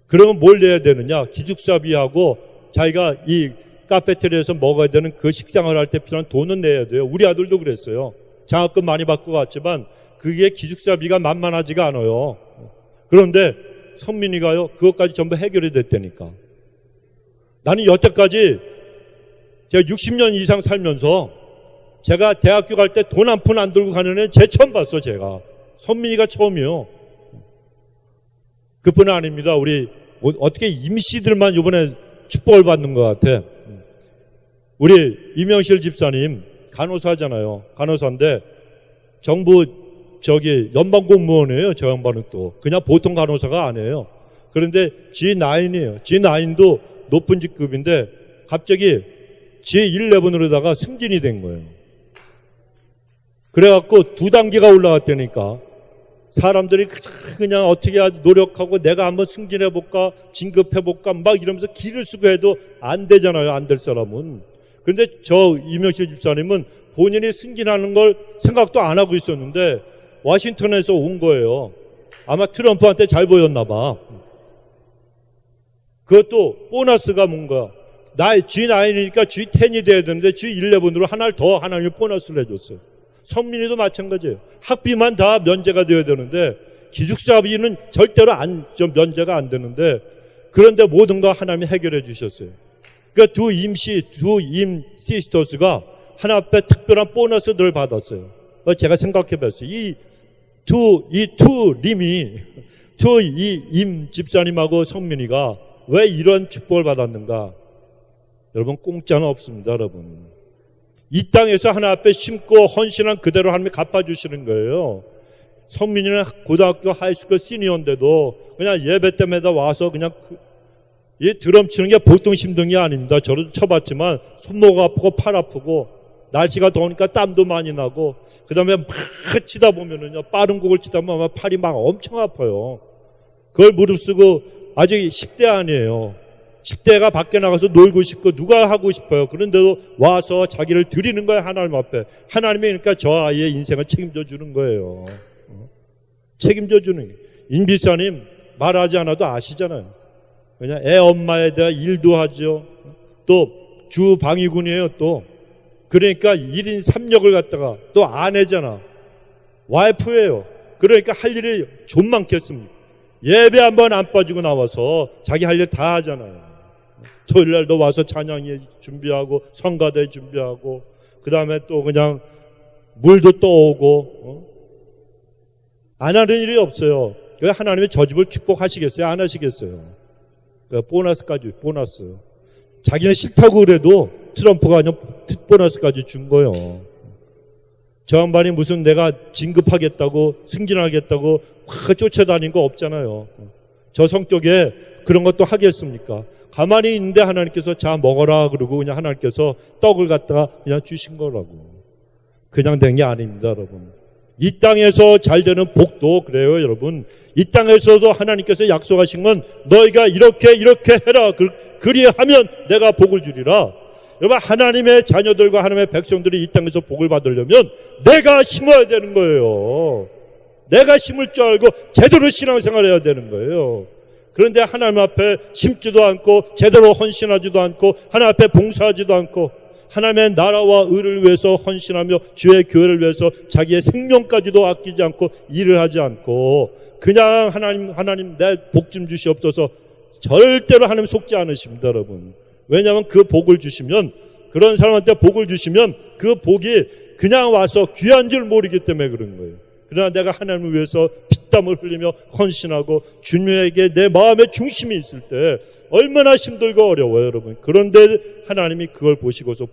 그러면 뭘 내야 되느냐? 기숙사비하고 자기가 이 카페테리아에서 먹어야 되는 그 식상을 할 때 필요한 돈은 내야 돼요. 우리 아들도 그랬어요. 장학금 많이 받고 갔지만 그게 기숙사비가 만만하지가 않아요. 그런데 성민이가요, 그것까지 전부 해결이 됐다니까. 나는 여태까지 제가 60년 이상 살면서 제가 대학교 갈 때 돈 한 푼 안 들고 가는 애는 제 처음 봤어, 제가. 성민이가 처음이요. 그뿐 아닙니다. 우리 어떻게 임씨들만 이번에 축복을 받는 것 같아. 우리 이명실 집사님 간호사잖아요. 간호사인데 정부 연방 공무원이에요. 저 양반은 또 그냥 보통 간호사가 아니에요. 그런데 G9이에요. G9도 높은 직급인데 갑자기 G11으로다가 승진이 된 거예요. 그래갖고 2단계가 올라갔다니까. 사람들이 그냥 어떻게 노력하고 내가 한번 승진해볼까, 진급해볼까 막 이러면서 기를 쓰고 해도 안 되잖아요. 안 될 사람은. 그런데 저 이명실 집사님은 본인이 승진하는 걸 생각도 안 하고 있었는데 워싱턴에서 온 거예요. 아마 트럼프한테 잘 보였나 봐. 그것도 보너스가 뭔가 G9이니까 G10이 돼야 되는데 G11으로 하나를 더 하나님이 보너스를 해줬어요. 성민이도 마찬가지예요. 학비만 다 면제가 되어야 되는데 기숙사비는 절대로 면제가 안 되는데 그런데 모든 거 하나님이 해결해 주셨어요. 그러니까 두 임 시스터스가 하나 앞에 특별한 보너스들을 받았어요. 제가 생각해 봤어요. 이 임 집사님하고 성민이가 왜 이런 축복을 받았는가? 여러분, 공짜는 없습니다, 여러분. 이 땅에서 하나 앞에 심고 헌신한 그대로 하나님이 갚아주시는 거예요. 성민이는 고등학교 하이스쿨 시니어인데도 그냥 예배 때마다 와서 그냥 이 드럼 치는 게 보통 힘든 게 아닙니다. 저도 쳐봤지만 손목 아프고 팔 아프고 날씨가 더우니까 땀도 많이 나고 그 다음에 막 치다 보면은요, 빠른 곡을 치다 보면 팔이 막 엄청 아파요. 그걸 무릅쓰고 아직 10대 아니에요. 10대가 밖에 나가서 놀고 싶고 누가 하고 싶어요. 그런데도 와서 자기를 드리는 거예요. 하나님 앞에. 하나님이 그러니까 저 아이의 인생을 책임져 주는 거예요. 책임져 주는 거예요. 임비사님 말하지 않아도 아시잖아요. 그냥 애 엄마에 대한 일도 하죠. 또 주방위군이에요. 또 그러니까 1인 3역을 갖다가 또 아내잖아. 와이프예요. 그러니까 할 일이 좀 많겠습니까? 예배 한번 안 빠지고 나와서 자기 할 일 다 하잖아요. 토요일날도 와서 찬양회 준비하고 성가대 준비하고 그 다음에 또 그냥 물도 떠오고 안 하는 일이 없어요. 하나님의 저 집을 축복하시겠어요? 안 하시겠어요? 보너스까지 보너스. 자기는 싫다고 그래도 트럼프가 그냥 보너스까지 준 거예요. 저 양반이 무슨 내가 진급하겠다고 승진하겠다고 확 쫓아다닌 거 없잖아요. 저 성격에 그런 것도 하겠습니까? 가만히 있는데 하나님께서 자 먹어라 그러고 그냥 하나님께서 떡을 갖다가 그냥 주신 거라고. 그냥 된 게 아닙니다, 여러분. 이 땅에서 잘 되는 복도 그래요, 여러분. 이 땅에서도 하나님께서 약속하신 건 너희가 이렇게 해라. 그리하면 내가 복을 주리라. 여러분, 하나님의 자녀들과 하나님의 백성들이 이 땅에서 복을 받으려면 내가 심어야 되는 거예요. 내가 심을 줄 알고 제대로 신앙생활 해야 되는 거예요. 그런데 하나님 앞에 심지도 않고 제대로 헌신하지도 않고 하나님 앞에 봉사하지도 않고 하나님의 나라와 의를 위해서 헌신하며 주의 교회를 위해서 자기의 생명까지도 아끼지 않고 일을 하지 않고 그냥 하나님 내 복 좀 주시옵소서, 절대로 하나님 속지 않으십니다, 여러분. 왜냐하면 그 복을 주시면, 그런 사람한테 복을 주시면 그 복이 그냥 와서 귀한 줄 모르기 때문에 그런 거예요. 그러나 내가 하나님을 위해서 피땀을 흘리며 헌신하고 주님에게 내 마음의 중심이 있을 때 얼마나 힘들고 어려워요, 여러분. 그런데 하나님이 그걸 보시고서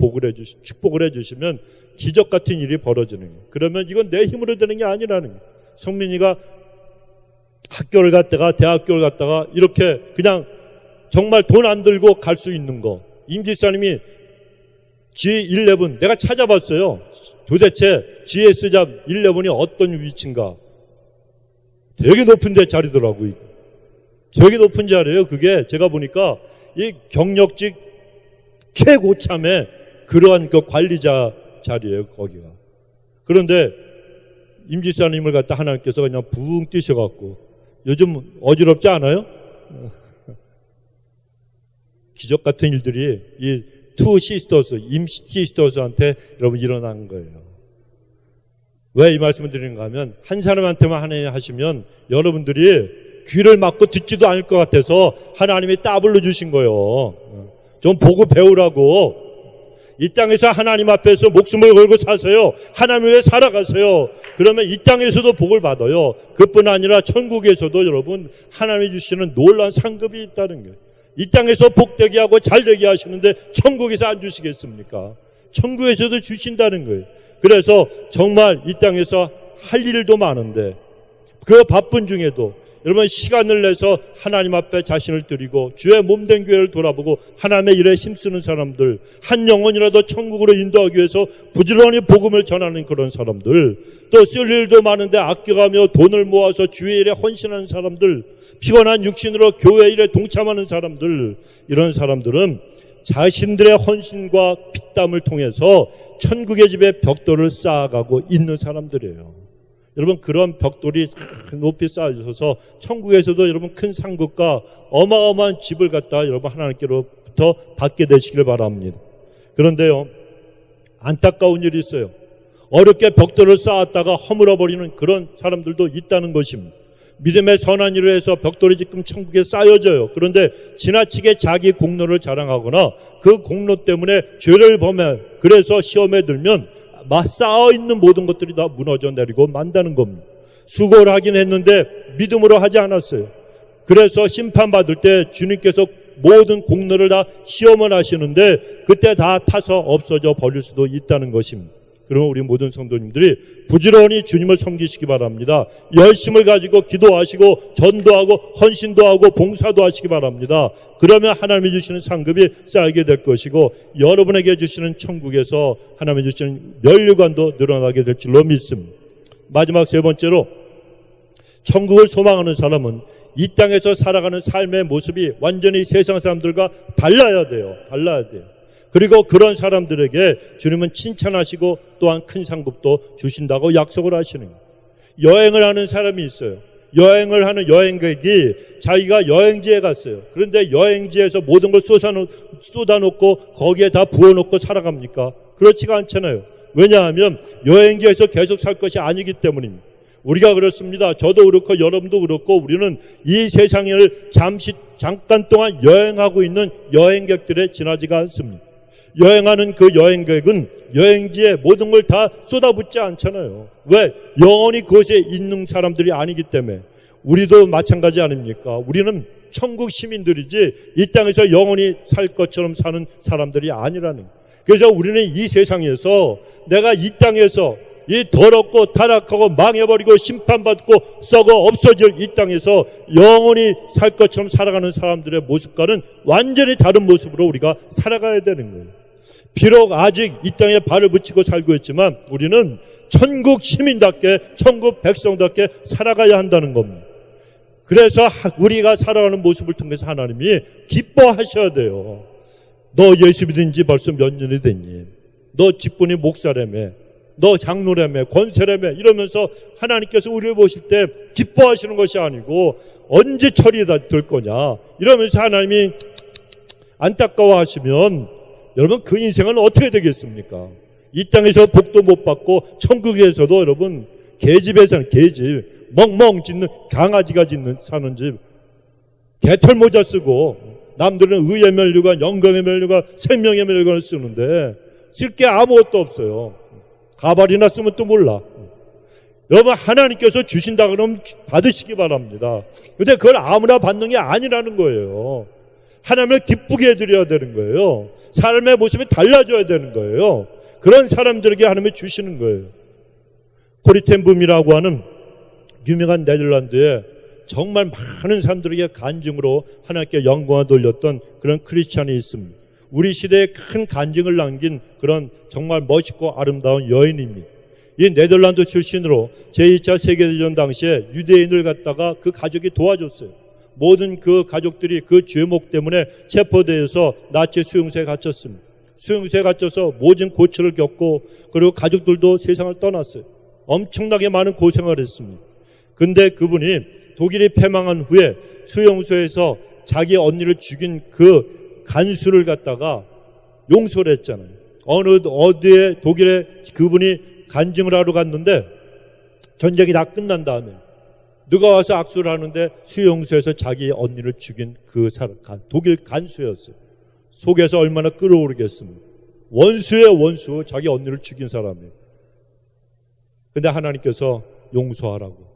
축복을 해주시면 기적 같은 일이 벌어지는 거예요. 그러면 이건 내 힘으로 되는 게 아니라는 거예요. 성민이가 학교를 갔다가 대학교를 갔다가 이렇게 그냥 정말 돈 안 들고 갈 수 있는 거. 임 집사님이 G11 내가 찾아봤어요. 도대체 GS-잡 11이 어떤 위치인가. 되게 높은 데 자리더라고요. 되게 높은 자리예요. 그게 제가 보니까 이 경력직 최고참의 그러한 그 관리자 자리예요, 거기가. 그런데 임 집사님을 갖다 하나님께서 그냥 붕 뛰셔갖고, 요즘 어지럽지 않아요? 기적 같은 일들이 이 투 시스터스, 임 시스터스한테 여러분 일어난 거예요. 왜 이 말씀을 드리는가 하면, 한 사람한테만 하나님 하시면 여러분들이 귀를 막고 듣지도 않을 것 같아서 하나님이 따블로 주신 거예요. 좀 보고 배우라고. 이 땅에서 하나님 앞에서 목숨을 걸고 사세요. 하나님을 위해 살아가세요. 그러면 이 땅에서도 복을 받아요. 그뿐 아니라 천국에서도 여러분 하나님이 주시는 놀라운 상급이 있다는 거예요. 이 땅에서 복되게 하고 잘되게 하시는데 천국에서 안 주시겠습니까? 천국에서도 주신다는 거예요. 그래서 정말 이 땅에서 할 일도 많은데 그 바쁜 중에도 여러분 시간을 내서 하나님 앞에 자신을 드리고 주의 몸된 교회를 돌아보고 하나님의 일에 힘쓰는 사람들, 한 영혼이라도 천국으로 인도하기 위해서 부지런히 복음을 전하는 그런 사람들, 또 쓸 일도 많은데 아껴가며 돈을 모아서 주의 일에 헌신하는 사람들, 피곤한 육신으로 교회 일에 동참하는 사람들, 이런 사람들은 자신들의 헌신과 피땀을 통해서 천국의 집에 벽돌을 쌓아가고 있는 사람들이에요. 여러분 그런 벽돌이 높이 쌓여져서 천국에서도 여러분 큰 상급과 어마어마한 집을 갖다 여러분 하나님께로부터 받게 되시길 바랍니다. 그런데요, 안타까운 일이 있어요. 어렵게 벽돌을 쌓았다가 허물어버리는 그런 사람들도 있다는 것입니다. 믿음의 선한 일을 해서 벽돌이 지금 천국에 쌓여져요. 그런데 지나치게 자기 공로를 자랑하거나 그 공로 때문에 죄를 범해 그래서 시험에 들면 쌓아있는 모든 것들이 다 무너져 내리고 만다는 겁니다. 수고를 하긴 했는데 믿음으로 하지 않았어요. 그래서 심판받을 때 주님께서 모든 공로를 다 시험을 하시는데 그때 다 타서 없어져 버릴 수도 있다는 것입니다. 그러면 우리 모든 성도님들이 부지런히 주님을 섬기시기 바랍니다. 열심을 가지고 기도하시고 전도하고 헌신도 하고 봉사도 하시기 바랍니다. 그러면 하나님이 주시는 상급이 쌓이게 될 것이고 여러분에게 주시는 천국에서 하나님이 주시는 면류관도 늘어나게 될 줄로 믿습니다. 마지막 세 번째로, 천국을 소망하는 사람은 이 땅에서 살아가는 삶의 모습이 완전히 세상 사람들과 달라야 돼요. 그리고 그런 사람들에게 주님은 칭찬하시고 또한 큰 상급도 주신다고 약속을 하시는 거예요. 여행을 하는 사람이 있어요. 여행을 하는 여행객이 자기가 여행지에 갔어요. 그런데 여행지에서 모든 걸 쏟아놓고 거기에 다 부어놓고 살아갑니까? 그렇지가 않잖아요. 왜냐하면 여행지에서 계속 살 것이 아니기 때문입니다. 우리가 그렇습니다. 저도 그렇고 여러분도 그렇고 우리는 이 세상을 잠깐 동안 여행하고 있는 여행객들에 지나지가 않습니다. 여행하는 그 여행객은 여행지에 모든 걸 다 쏟아붓지 않잖아요. 왜? 영원히 그곳에 있는 사람들이 아니기 때문에. 우리도 마찬가지 아닙니까? 우리는 천국 시민들이지 이 땅에서 영원히 살 것처럼 사는 사람들이 아니라는 거예요. 그래서 우리는 이 세상에서 내가 이 땅에서 이 더럽고 타락하고 망해버리고 심판받고 썩어 없어질 이 땅에서 영원히 살 것처럼 살아가는 사람들의 모습과는 완전히 다른 모습으로 우리가 살아가야 되는 거예요. 비록 아직 이 땅에 발을 붙이고 살고 있지만 우리는 천국 시민답게 천국 백성답게 살아가야 한다는 겁니다. 그래서 우리가 살아가는 모습을 통해서 하나님이 기뻐하셔야 돼요. 너 예수 믿은 지 벌써 몇 년이 됐니? 너 직분이 목사라며. 너 장로라며 권세라며 이러면서 하나님께서 우리를 보실 때 기뻐하시는 것이 아니고 언제 처리가 될 거냐 이러면서 하나님이 안타까워하시면 여러분 그 인생은 어떻게 되겠습니까? 이 땅에서 복도 못 받고 천국에서도 여러분 계집에서는 계집 멍멍 짖는 강아지가 사는 집 개털 모자 쓰고 남들은 의의 면류관 영광의 면류관 생명의 면류관을 쓰는데 쓸 게 아무것도 없어요. 가발이나 쓰면 또 몰라. 여러분 하나님께서 주신다 그러면 받으시기 바랍니다. 근데 그걸 아무나 받는 게 아니라는 거예요. 하나님을 기쁘게 해드려야 되는 거예요. 삶의 모습이 달라져야 되는 거예요. 그런 사람들에게 하나님이 주시는 거예요. 코리텐붐이라고 하는 유명한 네덜란드에 정말 많은 사람들에게 간증으로 하나님께 영광을 돌렸던 그런 크리스찬이 있습니다. 우리 시대에 큰 간증을 남긴 그런 정말 멋있고 아름다운 여인입니다. 이 네덜란드 출신으로 제2차 세계대전 당시에 유대인을 갖다가 그 가족이 도와줬어요. 모든 그 가족들이 그 죄목 때문에 체포되어서 나치 수용소에 갇혔습니다. 수용소에 갇혀서 모든 고초를 겪고 그리고 가족들도 세상을 떠났어요. 엄청나게 많은 고생을 했습니다. 근데 그분이 독일이 패망한 후에 수용소에서 자기 언니를 죽인 그 간수를 갖다가 용서를 했잖아요. 어디에 독일에 그분이 간증을 하러 갔는데 전쟁이 다 끝난 다음에 누가 와서 악수를 하는데 수용소에서 자기 언니를 죽인 그 사람, 독일 간수였어요. 속에서 얼마나 끓어오르겠습니까? 원수의 원수, 자기 언니를 죽인 사람이에요. 근데 하나님께서 용서하라고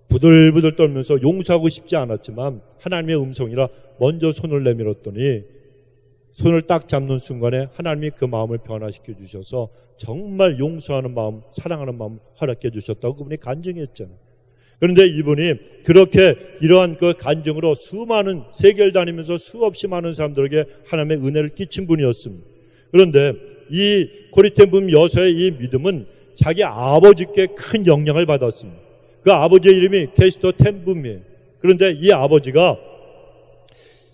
부들부들 떨면서 용서하고 싶지 않았지만 하나님의 음성이라 먼저 손을 내밀었더니 손을 딱 잡는 순간에 하나님이 그 마음을 변화시켜 주셔서 정말 용서하는 마음, 사랑하는 마음 허락해 주셨다고 그분이 간증했잖아요. 그런데 이분이 그렇게 이러한 그 간증으로 수많은 세계를 다니면서 수없이 많은 사람들에게 하나님의 은혜를 끼친 분이었습니다. 그런데 이 코리텐붐 여사의 이 믿음은 자기 아버지께 큰 영향을 받았습니다. 그 아버지의 이름이 캐스터 텐붐이에요. 그런데 이 아버지가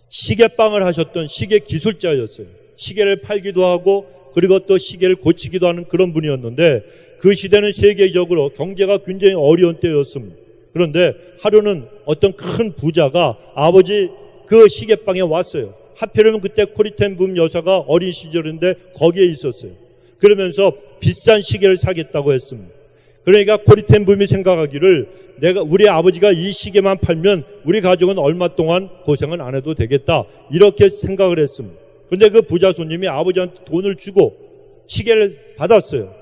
시계빵을 하셨던 시계 기술자였어요. 시계를 팔기도 하고 그리고 또 시계를 고치기도 하는 그런 분이었는데 그 시대는 세계적으로 경제가 굉장히 어려운 때였습니다. 그런데 하루는 어떤 큰 부자가 아버지 그 시계빵에 왔어요. 하필이면 그때 코리텐붐 여사가 어린 시절인데 거기에 있었어요. 그러면서 비싼 시계를 사겠다고 했습니다. 그러니까 코리텐붐이 생각하기를 우리 아버지가 이 시계만 팔면 우리 가족은 얼마 동안 고생은 안 해도 되겠다 이렇게 생각을 했습니다. 그런데 그 부자 손님이 아버지한테 돈을 주고 시계를 받았어요.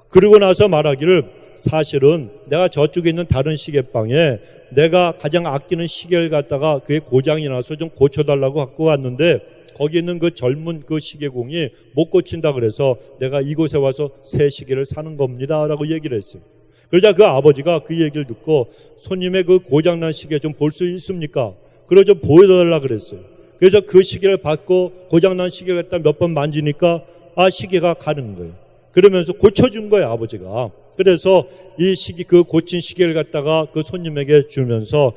그러고 나서 말하기를 사실은 내가 저쪽에 있는 다른 시계방에 내가 가장 아끼는 시계를 갖다가 그게 고장이 나서 좀 고쳐달라고 갖고 왔는데 거기 있는 그 젊은 그 시계공이 못 고친다 그래서 내가 이곳에 와서 새 시계를 사는 겁니다 라고 얘기를 했어요. 그러자 그 아버지가 그 얘기를 듣고 손님의 그 고장난 시계 좀 볼 수 있습니까? 그래 좀 보여달라 그랬어요. 그래서 그 시계를 받고 고장난 시계를 갖다 몇 번 만지니까 시계가 가는 거예요. 그러면서 고쳐준 거예요, 아버지가. 그래서 그 고친 시계를 갖다가 그 손님에게 주면서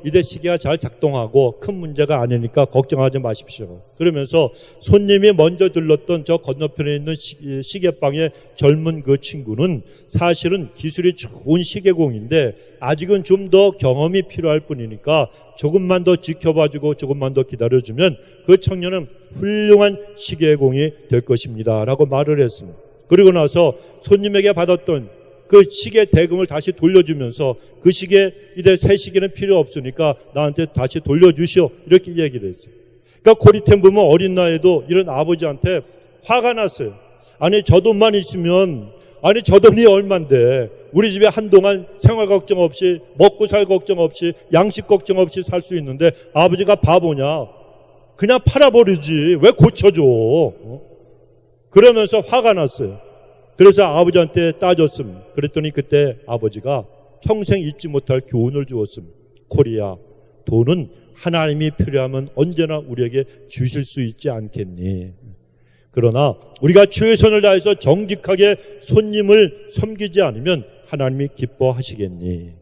이대 시계가 잘 작동하고 큰 문제가 아니니까 걱정하지 마십시오. 그러면서 손님이 먼저 들렀던 저 건너편에 있는 시계방의 젊은 그 친구는 사실은 기술이 좋은 시계공인데 아직은 좀 더 경험이 필요할 뿐이니까 조금만 더 지켜봐주고 조금만 더 기다려주면 그 청년은 훌륭한 시계공이 될 것입니다 라고 말을 했습니다. 그리고 나서 손님에게 받았던 그 시계 대금을 다시 돌려주면서 그 시계 이제 새 시계는 필요 없으니까 나한테 다시 돌려주시오 이렇게 얘기를 했어요. 그러니까 코리텐붐은 어린 나이에도 이런 아버지한테 화가 났어요. 아니 저 돈만 있으면 저 돈이 얼만데 우리 집에 한동안 생활 걱정 없이 먹고 살 걱정 없이 양식 걱정 없이 살 수 있는데 아버지가 바보냐 그냥 팔아버리지 왜 고쳐줘 그러면서 화가 났어요. 그래서 아버지한테 따졌습니다. 그랬더니 그때 아버지가 평생 잊지 못할 교훈을 주었습니다. 코리아, 돈은 하나님이 필요하면 언제나 우리에게 주실 수 있지 않겠니? 그러나 우리가 최선을 다해서 정직하게 손님을 섬기지 않으면 하나님이 기뻐하시겠니?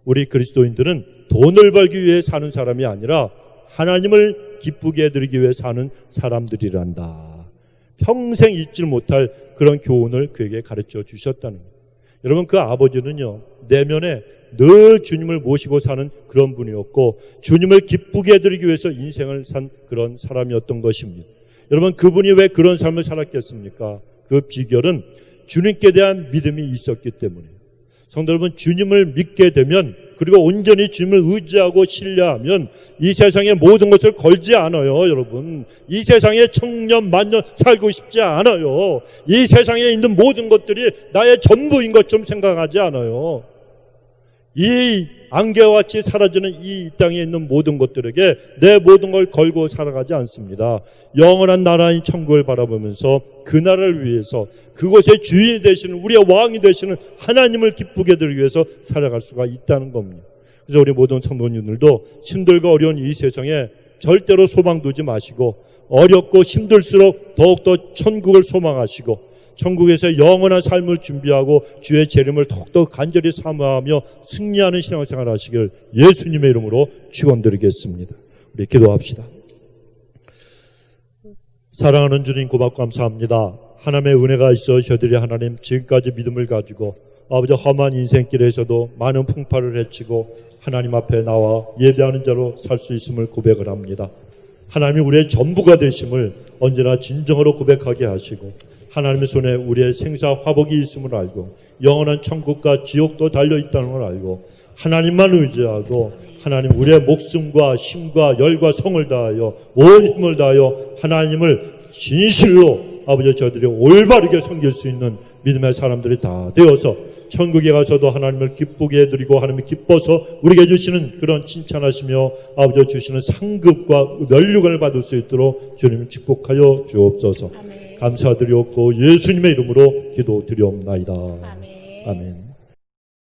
우리 그리스도인들은 돈을 벌기 위해 사는 사람이 아니라 하나님을 기쁘게 해드리기 위해 사는 사람들이란다. 평생 잊지 못할 그런 교훈을 그에게 가르쳐 주셨다는 거예요. 여러분, 그 아버지는요, 내면에 늘 주님을 모시고 사는 그런 분이었고 주님을 기쁘게 해드리기 위해서 인생을 산 그런 사람이었던 것입니다. 여러분, 그분이 왜 그런 삶을 살았겠습니까? 그 비결은 주님께 대한 믿음이 있었기 때문이에요. 성도 여러분, 주님을 믿게 되면, 그리고 온전히 주님을 의지하고 신뢰하면 이 세상의 모든 것을 걸지 않아요. 여러분, 이 세상에 천년 만년 살고 싶지 않아요. 이 세상에 있는 모든 것들이 나의 전부인 것처럼 생각하지 않아요. 이 안개와 같이 사라지는 이 땅에 있는 모든 것들에게 내 모든 걸 걸고 살아가지 않습니다. 영원한 나라인 천국을 바라보면서 그 나라를 위해서 그곳의 주인이 되시는, 우리의 왕이 되시는 하나님을 기쁘게 해드리기 위해서 살아갈 수가 있다는 겁니다. 그래서 우리 모든 성도님들도 힘들고 어려운 이 세상에 절대로 소망 두지 마시고, 어렵고 힘들수록 더욱더 천국을 소망하시고 천국에서 영원한 삶을 준비하고 주의 재림을 더욱더 간절히 사모하며 승리하는 신앙생활을 하시길 예수님의 이름으로 축원드리겠습니다. 우리 기도합시다. 사랑하는 주님, 고맙고 감사합니다. 하나님의 은혜가 있어 저들이 하나님 지금까지 믿음을 가지고 아버지 험한 인생길에서도 많은 풍파를 헤치고 하나님 앞에 나와 예배하는 자로 살 수 있음을 고백을 합니다. 하나님이 우리의 전부가 되심을 언제나 진정으로 고백하게 하시고 하나님의 손에 우리의 생사 화복이 있음을 알고 영원한 천국과 지옥도 달려있다는 걸 알고 하나님만 의지하고 하나님 우리의 목숨과 힘과 열과 성을 다하여 온 힘을 다하여 하나님을 진실로 아버지 저들이 올바르게 섬길 수 있는 믿음의 사람들이 다 되어서 천국에 가서도 하나님을 기쁘게 해드리고 하나님이 기뻐서 우리에게 주시는 그런 칭찬하시며 아버지 주시는 상급과 면류관을 받을 수 있도록 주님 축복하여 주옵소서. 아멘. 감사드리옵고 예수님의 이름으로 기도드리옵나이다. 아멘. 아멘.